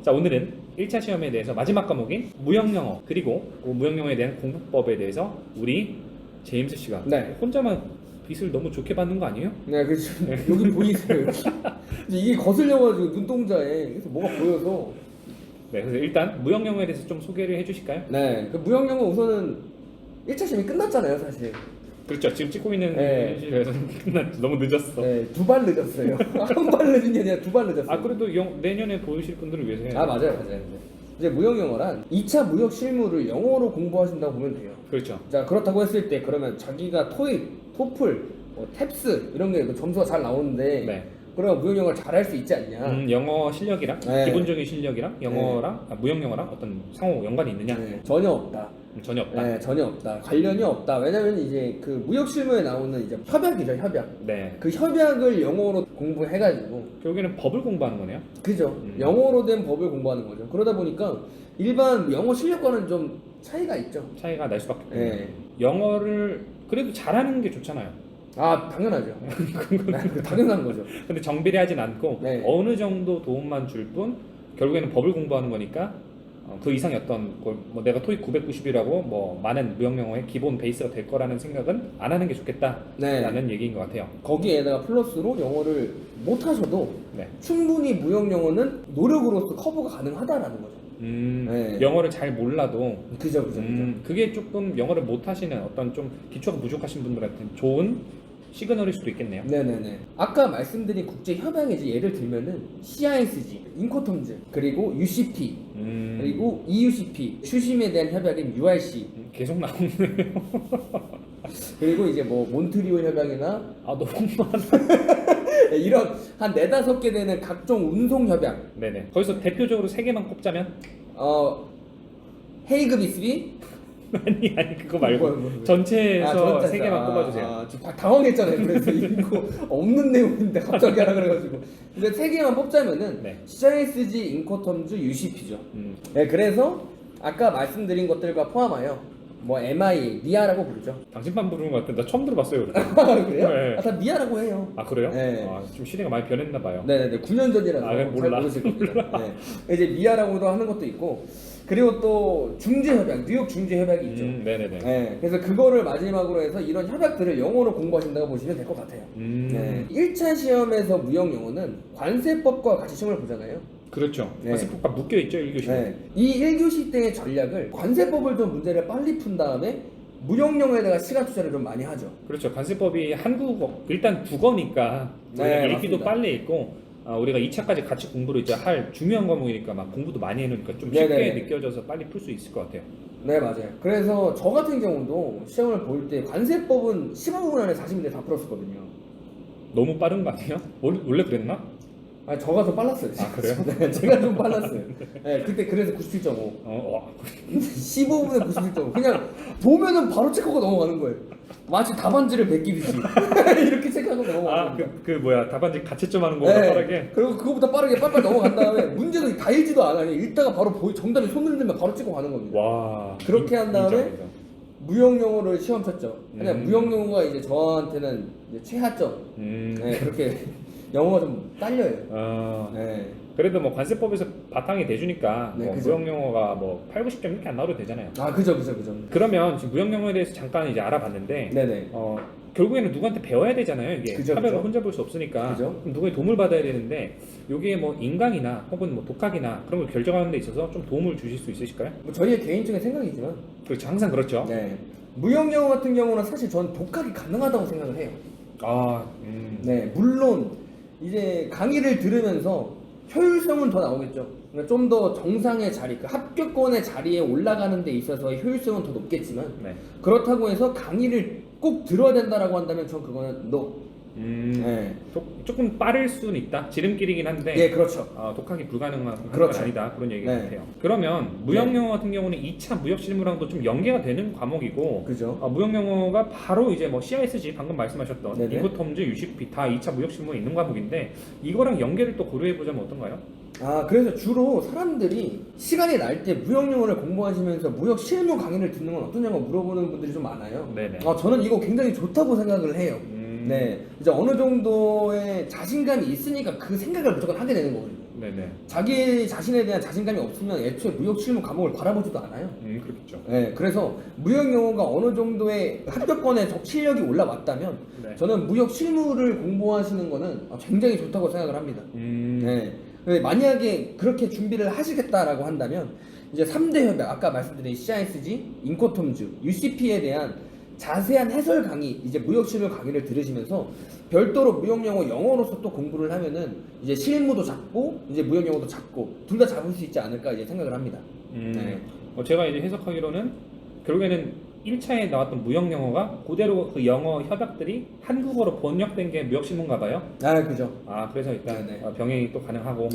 자, 오늘은 1차 시험에 대해서 마지막 과목인 무형영어 그리고 그 무형영어에 대한 공부법에 대해서 우리 제임스 씨가 네. 혼자만 빗을 너무 좋게 받는 거 아니에요? 네, 그렇죠. 여기 보이세요? 여기. 이제 이게 거슬려가지고 눈동자에 그래서 뭐가 보여서. 네, 그래서 일단 무형영어에 대해서 좀 소개를 해주실까요? 네, 그 무형영어 우선은 1차 시험이 끝났잖아요, 사실. 그렇죠. 지금 찍고 있는 네. 시에서 너무 늦었어. 네, 2발 늦었어요. 한 발 늦은 게 아니라 2발 늦었어요. 아, 그래도 내년에 보이실 분들을 위해서 해야죠. 아, 맞아요. 이제 무형영어란 2차 무역 실무를 영어로 공부하신다고 보면 돼요. 그렇죠. 자, 그렇다고 했을 때 그러면 자기가 토익, 토플, 탭스 이런 게 점수가 잘 나오는데 네. 그러면 무형영어를 잘할 수 있지 않냐? 영어 실력이랑 네. 기본적인 실력이랑 영어랑 무형영어랑 어떤 상호 연관이 있느냐? 네, 전혀 없다. 전혀 없다. 네, 전혀 없다. 관련이 없다. 왜냐면 이제 그 무역 실무에 나오는 이제 협약이죠, 협약. 네. 그 협약을 영어로 공부해가지고 결국에는 법을 공부하는 거네요. 그죠. 영어로 된 법을 공부하는 거죠. 그러다 보니까 일반 영어 실력과는 좀 차이가 있죠. 차이가 날 수밖에 없네요. 네. 영어를 그래도 잘하는 게 좋잖아요. 아, 당연하죠. 네, 당연한 거죠. 근데 정비례하진 않고 네. 어느 정도 도움만 줄 뿐 결국에는 법을 공부하는 거니까 그 이상의 어떤 뭐 내가 토익 990이라고 뭐 많은 무형영어의 기본 베이스가 될 거라는 생각은 안 하는 게 좋겠다라는 얘기인 것 같아요. 거기에다가 플러스로 영어를 못 하셔도 네. 충분히 무역 영어는 노력으로서 커버가 가능하다라는 거죠. 네. 영어를 잘 몰라도 그죠. 그게 조금 영어를 못 하시는 어떤 좀 기초가 부족하신 분들한테는 좋은 시그널일 수도 있겠네요. 네네네. 아까 말씀드린 국제 협약에 이제 예를 들면은 CISG, 인코텀즈, 그리고 UCP, 그리고 EUCP, 추심에 대한 협약인 URC, 계속 나오네요. 그리고 이제 뭐 몬트리올 협약이나 아, 너무 많아. 이런 한 4-5개 되는 각종 운송 협약. 네네. 거기서 대표적으로 3개만 꼽자면 헤이그 비스비. 아니 그거 말고 뭐야. 전체에서 전체. 3개만 꼽아주세요. 저 당황했잖아요. 그래서 이거 없는 내용인데 갑자기 하라 그래가지고. 근데 3개만 뽑자면은 네. CISG, 인코텀즈, UCP죠. 음. 네, 그래서 아까 말씀드린 것들과 포함하여 뭐 MI, 미아라고 부르죠. 당신만 부르는 것 같은데 나 처음 들어봤어요. 그래서. 그래요? 네. 다 미아라고 해요. 아, 그래요? 네. 아, 좀 시대가 많이 변했나 봐요. 네네네. 9년 전이라서 아, 잘 몰라. 모르실 겁니다. 네. 이제 미아라고도 하는 것도 있고, 그리고 또 중재협약, 뉴욕 중재협약이 있죠. 네네네. 네. 그래서 그거를 마지막으로 해서 이런 협약들을 영어로 공부하신다고 보시면 될 것 같아요. 네. 1차 시험에서 무역 영어는 관세법과 같이 시험을 보잖아요. 그렇죠. 네. 관세법과 묶여 있죠 1교시. 네. 이 1교시 때의 전략을 관세법을 좀 문제를 빨리 푼 다음에 무역 영어에다가 시간 투자를 좀 많이 하죠. 그렇죠. 관세법이 한국어 일단 국어니까 네, 읽기도 맞습니다. 빨리 읽고 우리가 2차까지 같이 공부를 이제 할 중요한 과목이니까 막 공부도 많이 해놓으니까 좀 쉽게 네네. 느껴져서 빨리 풀 수 있을 것 같아요. 네, 맞아요. 그래서 저 같은 경우도 시험을 볼 때 관세법은 15분 안에 40문제 다 풀었었거든요. 너무 빠른 거 아니에요? 원래 그랬나? 아니, 저가 좀 빨랐어요. 아, 그래요? 네, 제가 좀 빨랐어요. 네, 그때 그래서 97.5. 와. 15분에 97.5. 그냥 보면은 바로 체크하고 넘어가는 거예요. 마치 답안지를 베끼듯이. 이렇게 체크하고 넘어가는 거예요. 그 뭐야 답안지 가채점 하는 거보다 빠르게. 그리고 그거보다 빠르게 빨빨 넘어간 다음에 문제도 다 읽지도 않아요. 읽다가 바로 정답이 손을 들면 바로 찍고 가는 겁니다. 와. 그렇게 한 다음에 인정. 무역 영어를 시험 쳤죠. 그냥 무역 영어가 이제 저한테는 이제 최하점. 네, 그렇게 영어가 좀 딸려요. 네. 그래도 뭐 관세법에서 바탕이 돼주니까 네, 뭐 그죠. 무형영어가 뭐 8, 90점 이렇게 안 나와도 되잖아요. 아, 그죠. 그러면 지금 무형영어에 대해서 잠깐 이제 알아봤는데 네네. 결국에는 누구한테 배워야 되잖아요. 이게 그죠, 협약을 그죠. 혼자 볼 수 없으니까 그죠. 그럼 누구의 도움을 받아야 되는데 여기에 뭐 인강이나 혹은 뭐 독학이나 그런 걸 결정하는 데 있어서 좀 도움을 주실 수 있으실까요? 뭐 저희의 개인적인 생각이지만, 그렇죠. 항상 그렇죠. 네. 무역 영어 같은 경우는 사실 저는 독학이 가능하다고 생각을 해요. 네, 물론 이제 강의를 들으면서 효율성은 더 나오겠죠. 그러니까 좀 더 정상의 자리, 그 합격권의 자리에 올라가는 데 있어서 효율성은 더 높겠지만 네. 그렇다고 해서 강의를 꼭 들어야 된다라고 한다면 전 그거는 no. 네. 조금 빠를 수는 있다. 지름길이긴 한데 예, 그렇죠. 독학이 불가능한 그렇죠. 건 아니다. 그런 얘기 네. 같아요. 그러면 무형영어 같은 경우는 2차 무역 실무랑도 좀 연계가 되는 과목이고 그죠. 무형영어가 바로 이제 뭐 CISG 방금 말씀하셨던 네네. 인코텀즈, UCP 다 2차 무역 실무에 있는 과목인데 이거랑 연계를 또 고려해 보자면 어떤가요? 아, 그래서 주로 사람들이 시간이 날 때 무역 영어를 공부하시면서 무역 실무 강의를 듣는 건 어떠냐고 물어보는 분들이 좀 많아요. 네네. 저는 이거 굉장히 좋다고 생각을 해요. 네, 이제 어느 정도의 자신감이 있으니까 그 생각을 무조건 하게 되는 거거든요. 네네. 자기 자신에 대한 자신감이 없으면 애초에 무역 실무 과목을 바라보지도 않아요. 그렇겠죠. 네, 그래서 무역 영어가 어느 정도의 합격권의 실력이 올라왔다면 네. 저는 무역 실무를 공부하시는 거는 굉장히 좋다고 생각을 합니다. 네. 만약에 그렇게 준비를 하시겠다라고 한다면 이제 3대 협약, 아까 말씀드린 CISG, 인코톰즈, UCP에 대한 자세한 해설 강의, 이제 무역 실무 강의를 들으시면서 별도로 무역 영어 영어로서 또 공부를 하면은 이제 실무도 잡고 이제 무역 영어도 잡고 둘 다 잡을 수 있지 않을까 이제 생각을 합니다. 네. 제가 이제 해석하기로는 결국에는 1차에 나왔던 무역 영어가 그대로 그 영어 협약들이 한국어로 번역된 게 무역 실무인가 봐요. 그죠. 그래서 일단 네네. 병행이 또 가능하고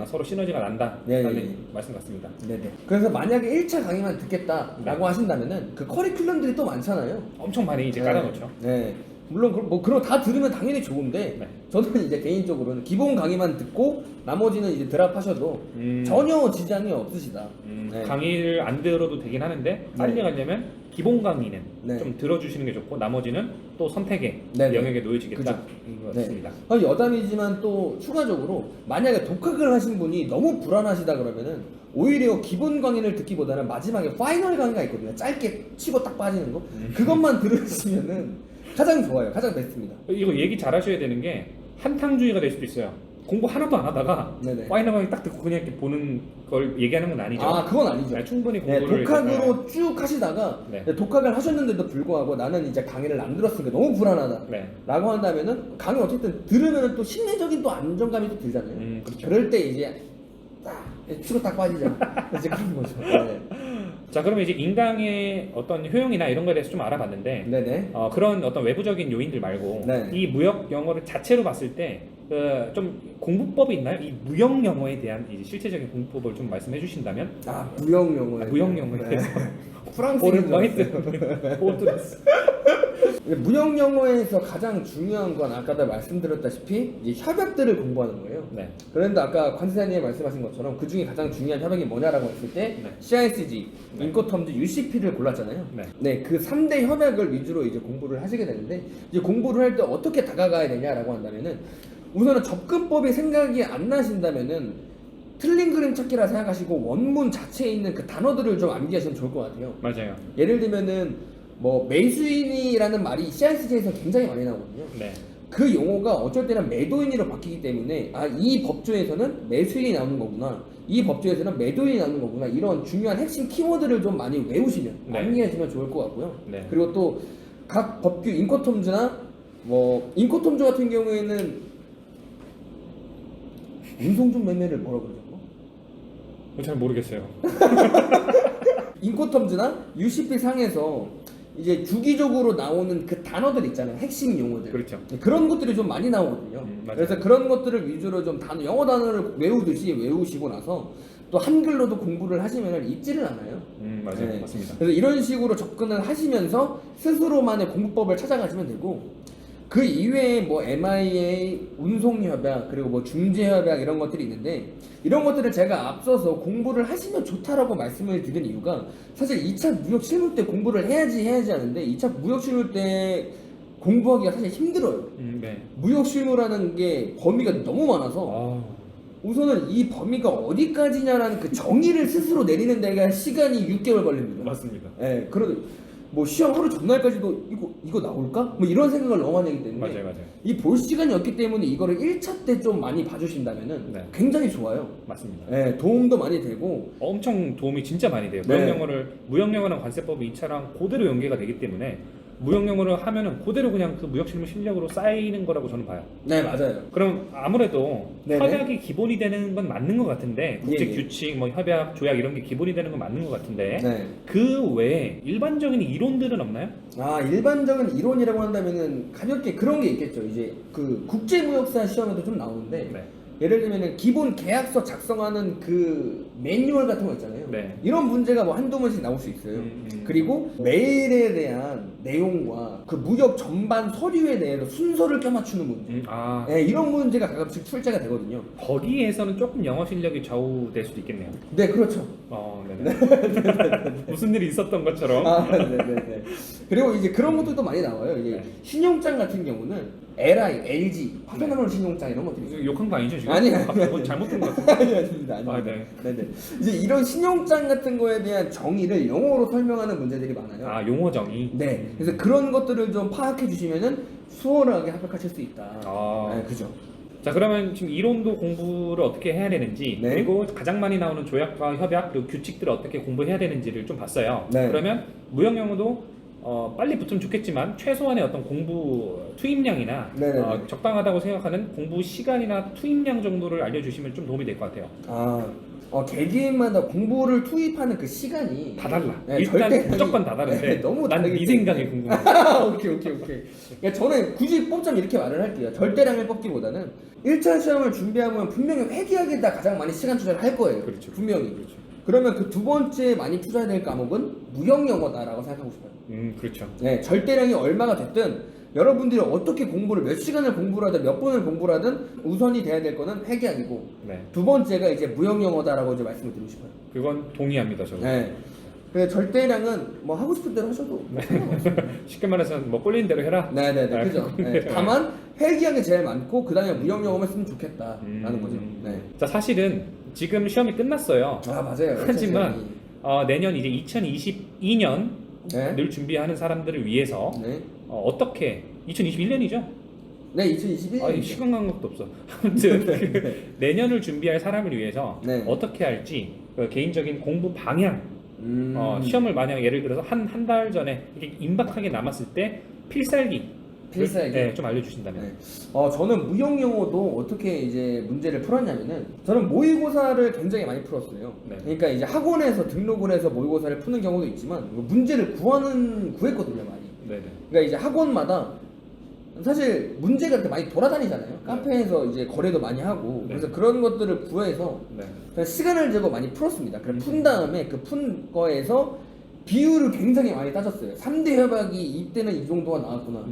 서로 시너지가 난다라는 말씀 같습니다. 네네. 그래서 만약에 1차 강의만 듣겠다라고 하신다면은 그 커리큘럼들이 또 많잖아요. 엄청 많이 이제 깔아놓죠. 네. 물론 뭐 그런 다 들으면 당연히 좋은데 저는 이제 개인적으로는 기본 강의만 듣고 나머지는 이제 드랍하셔도 전혀 지장이 없으시다. 강의를 안 들어도 되긴 하는데 빨리 가려면 기본 강의는 좀 들어주시는 게 좋고 나머지는 또 선택의 영역에 놓여지겠다. 그렇습니다. 여담이지만 또 추가적으로 만약에 독학을 하신 분이 너무 불안하시다 그러면은 오히려 기본 강의를 듣기보다는 마지막에 파이널 강의가 있거든요. 짧게 치고 딱 빠지는 거. 그것만 들으시면은 가장 좋아요. 가장 베스트입니다. 이거 얘기 잘 하셔야 되는 게 한탕주의가 될 수도 있어요. 공부 하나도 안 하다가 파이널 강의 딱 듣고 그냥 이렇게 보는 걸 얘기하는 건 아니죠. 그건 아니죠. 충분히 공부를 독학으로 쭉 하시다가 독학을 하셨는데도 불구하고 나는 이제 강의를 안 들었으니까 너무 불안하다 라고 한다면은 강의 어쨌든 들으면은 또 심리적인 또 안정감이 또 들잖아요. 그렇죠. 그럴 때 이제 딱 치고 딱 빠지죠. 이제 그런 거죠. 자, 그러면 이제 인강의 어떤 효용이나 이런 거에 대해서 좀 알아봤는데 그런 어떤 외부적인 요인들 말고 이 무역 영어를 자체로 봤을 때 좀 공부법이 있나요? 이 무역 영어에 대한 이제 실제적인 공부법을 좀 말씀해 주신다면? 무역 영어에 무역 영어에 대해서 프랑스인 포르투게스. 무역 영어에서 가장 중요한 건 아까도 말씀드렸다시피 이제 협약들을 공부하는 거예요. 그런데 아까 관세사님이 말씀하신 것처럼 그 중에 가장 중요한 협약이 뭐냐라고 했을 때 CISG, 인코텀즈, UCP를 골랐잖아요. 그 3대 협약을 위주로 이제 공부를 하시게 되는데 이제 공부를 할 때 어떻게 다가가야 되냐라고 한다면은 우선은 접근법이 생각이 안 나신다면은 틀린 그림 찾기라 생각하시고 원문 자체에 있는 그 단어들을 좀 암기하시면 좋을 것 같아요. 맞아요. 예를 들면은 뭐 매수인이라는 말이 CISG에서 굉장히 많이 나오거든요. 그 용어가 어쩔 때는 매도인으로 바뀌기 때문에 이 법조에서는 매수인이 나오는 거구나, 이 법조에서는 매도인이 나오는 거구나, 이런 중요한 핵심 키워드를 좀 많이 외우시면 암기하시면 좋을 것 같고요. 그리고 또 각 법규 인코톰즈나 뭐 인코톰즈 같은 경우에는 운송중 매매를 뭐라고 그러죠? 잘 모르겠어요. 인코텀즈나 UCP 상에서 이제 주기적으로 나오는 그 단어들 있잖아요. 핵심 용어들. 그렇죠. 그런 것들이 좀 많이 나오거든요. 그래서 그런 것들을 위주로 좀 영어 단어를 외우듯이 외우시고 나서 또 한글로도 공부를 하시면 잊지를 않아요. 맞아요. 맞습니다. 그래서 이런 식으로 접근을 하시면서 스스로만의 공부법을 찾아가시면 되고, 그 이외에 뭐 MIA, 운송협약, 그리고 뭐 중재협약 이런 것들이 있는데 이런 것들을 제가 앞서서 공부를 하시면 좋다라고 말씀을 드린 이유가 사실 2차 무역 실무 때 공부를 해야지 하는데 2차 무역 실무 때 공부하기가 사실 힘들어요. 무역 실무라는 게 범위가 너무 많아서 우선은 이 범위가 어디까지냐라는 그 정의를 스스로 내리는 데가 시간이 6개월 걸립니다. 맞습니다. 그런 뭐 시험 하루 전날까지도 이거 나올까? 뭐 이런 생각을 너무 많이 하기 때문에 맞아요. 이 볼 시간이 없기 때문에 이거를 1차 때 좀 많이 봐주신다면은 굉장히 좋아요. 맞습니다. 도움도 많이 되고 엄청 도움이 진짜 많이 돼요. 무역 영어랑 관세법이 2차랑 그대로 연계가 되기 때문에 무역 영어를 하면은 그대로 그냥 그 무역 실무 실력으로 쌓이는 거라고 저는 봐요. 맞아요. 그럼 아무래도 협약이 기본이 되는 건 맞는 것 같은데 국제 규칙, 뭐 협약, 조약 이런 게 기본이 되는 건 맞는 것 같은데 그 외에 일반적인 이론들은 없나요? 일반적인 이론이라고 한다면은 가볍게 그런 게 있겠죠. 이제 그 국제무역사 시험에도 좀 나오는데 예를 들면은 기본 계약서 작성하는 그 매뉴얼 같은 거 있잖아요. 이런 문제가 뭐 한두 번씩 나올 수 있어요. 그리고 메일에 대한 내용과 그 무역 전반 서류에 대해서 순서를 껴맞추는 문제. 이런 문제가 가끔씩 출제가 되거든요. 거기에서는 조금 영어 실력이 좌우될 수도 있겠네요. 그렇죠. 무슨 일이 있었던 것처럼. 그리고 이제 그런 것들도 많이 나와요. 이제 신용장 같은 경우는 LI, LG, 파손나물 신용장 이런 것들이 있어요. 욕한 거 아니죠 지금? 아니, 뭐 잘못된 거 같은데. 아닙니다. 아, 네. 네네. 이제 이런 신용장 같은 거에 대한 정의를 영어로 설명하는 문제들이 많아요. 아, 용어 정의. 네. 그래서 그런 것들을 좀 파악해 주시면은 수월하게 합격하실 수 있다. 아, 네, 그죠. 자, 그러면 지금 이론도 공부를 어떻게 해야 되는지, 네. 그리고 가장 많이 나오는 조약과 협약 그리고 규칙들을 어떻게 공부해야 되는지를 좀 봤어요. 네. 그러면 무역 영어도 빨리 붙으면 좋겠지만 최소한의 어떤 공부 투입량이나 네네네. 적당하다고 생각하는 공부 시간이나 투입량 정도를 알려주시면 좀 도움이 될 것 같아요. 개개인마다 공부를 투입하는 그 시간이 다 달라. 네, 일단 절대 무조건 다 다른데 네, 너무 난 다르기 네 생각이 때문에. 궁금해. 오케이. 그러니까 저는 굳이 뽑자면 이렇게 말을 할게요. 절대량을 뽑기보다는 1차 시험을 준비하면 분명히 회계학에다 가장 많이 시간 투자를 할 거예요. 그렇죠. 분명히. 그렇죠. 그러면 그 두 번째 많이 투자해야 될 과목은 무역 영어다라고 생각하고 싶어요. 그렇죠. 네, 절대량이 얼마가 됐든 여러분들이 어떻게 공부를 몇 시간을 공부를 하든 몇 분을 공부를 하든 우선이 돼야 될 거는 회계학이고 네. 두 번째가 이제 무역 영어다라고 이제 말씀을 드리고 싶어요. 그건 동의합니다, 저도. 네. 그래서 절대량은 뭐 하고 싶은 대로 하셔도 뭐 상관없어요. 쉽게 말해서 뭐 꼴리는 대로 해라. 네네네, 아, 그죠. 네. 다만 회계학이 제일 많고 그 다음에 무역 영어만 쓰면 좋겠다라는 거죠. 네. 자, 사실은 지금 시험이 끝났어요. 아 맞아요. 하지만 내년 이제 2022년을 네. 준비하는 사람들을 위해서 네. 어떻게 2021년이죠? 네, 2021년. 시간 감각도 없어. 아무튼 내년을 준비할 사람을 위해서 네. 어떻게 할지 그 개인적인 공부 방향, 시험을 만약 예를 들어서 한 달 전에 이게 임박하게 남았을 때 필살기, 네, 좀 알려주신다면. 네. 저는 무역 영어도 어떻게 이제 문제를 풀었냐면은 저는 모의고사를 굉장히 많이 풀었어요. 네. 그러니까 이제 학원에서 등록을 해서 모의고사를 푸는 경우도 있지만 문제를 구했거든요, 많이. 네네. 그러니까 이제 학원마다 사실 문제가 이렇게 많이 돌아다니잖아요. 카페에서 이제 거래도 많이 하고 네. 그래서 그런 것들을 구해서 네. 그냥 시간을 재고 많이 풀었습니다. 그래 푼 다음에 그 푼 거에서 비율을 굉장히 많이 따졌어요. 3대 협약이 이때는 이 정도가 나왔구나.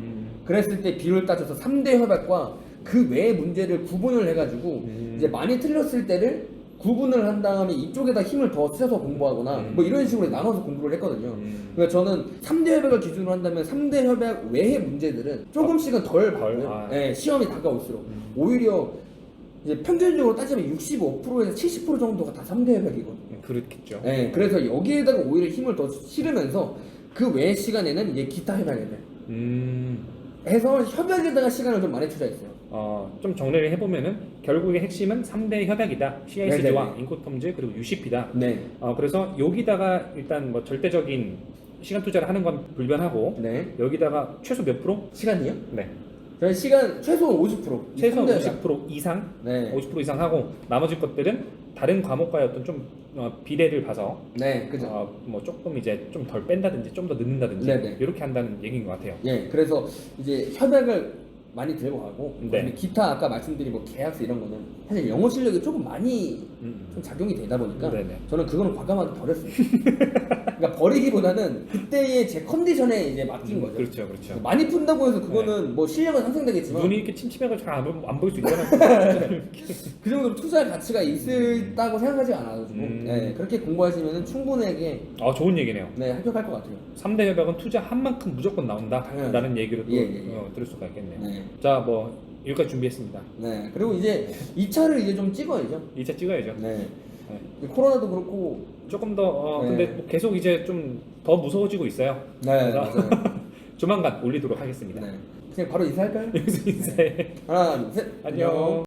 그랬을 때 비율을 따져서 3대 협약과 그 외의 문제를 구분을 해가지고 이제 많이 틀렸을 때를 구분을 한 다음에 이쪽에다 힘을 더 쓰셔서 공부하거나 뭐 이런 식으로 나눠서 공부를 했거든요. 그러니까 저는 3대 협약을 기준으로 한다면 3대 협약 외의 문제들은 조금씩은 덜 받고요. 네, 시험이 다가올수록 오히려 이제 평균적으로 따지면 65%에서 70% 정도가 다 3대 협약이거든요. 그렇겠죠. 네, 그래서 여기에다가 오히려 힘을 더 실으면서 그 외의 시간에는 이제 기타 협약에는 해서 협약에다가 시간을 좀 많이 투자했어요. 좀 정리를 해보면은 결국의 핵심은 3대 협약이다. CICD와 네네네. 인코텀즈 그리고 UCP다. 네. 그래서 여기다가 일단 뭐 절대적인 시간 투자를 하는 건 불변하고 네. 여기다가 최소 몇 프로? 시간이요? 네. 저는 시간 최소 50%. 최소 3대 협약. 50% 이상, 네. 50% 이상 하고 나머지 것들은 다른 과목과의 어떤 좀 비례를 봐서 네, 그죠. 뭐 조금 이제 좀 덜 뺀다든지 좀 더 넣는다든지 네네. 이렇게 한다는 얘기인 것 같아요. 예, 그래서 이제 협약을 많이 들고 가고 네. 그다음에 기타 아까 말씀드린 뭐 계약서 이런 거는 사실 영어 실력이 조금 많이 좀 작용이 되다 보니까 네네. 저는 그거는 과감하게 버렸어요. 그러니까 버리기보다는 그때의 제 컨디션에 이제 맡긴 거죠. 그렇죠, 그렇죠. 많이 푼다고 해서 그거는 뭐 실력은 상승되겠지만 눈이 이렇게 침침해가지고 잘 안 보일 수 있잖아요. 그 정도로 투자할 가치가 있다고 생각하지 않아가지고 네, 그렇게 공부하시면 충분하게 좋은 얘기네요. 네, 합격할 것 같아요. 3대 협약은 투자한 만큼 무조건 나온다라는 당연하죠. 얘기를 또 예. 들을 수가 있겠네요. 네. 자, 뭐 여기까지 준비했습니다. 네, 그리고 이제 2차를 이제 좀 찍어야죠. 2차 찍어야죠. 네. 네. 코로나도 그렇고 조금 더 네. 근데 뭐 계속 이제 좀 더 무서워지고 있어요. 네, 그래서 맞아요. 조만간 올리도록 하겠습니다. 네. 그냥 바로 인사할까요? 여기서 인사해. 하나, 둘, 셋. 안녕.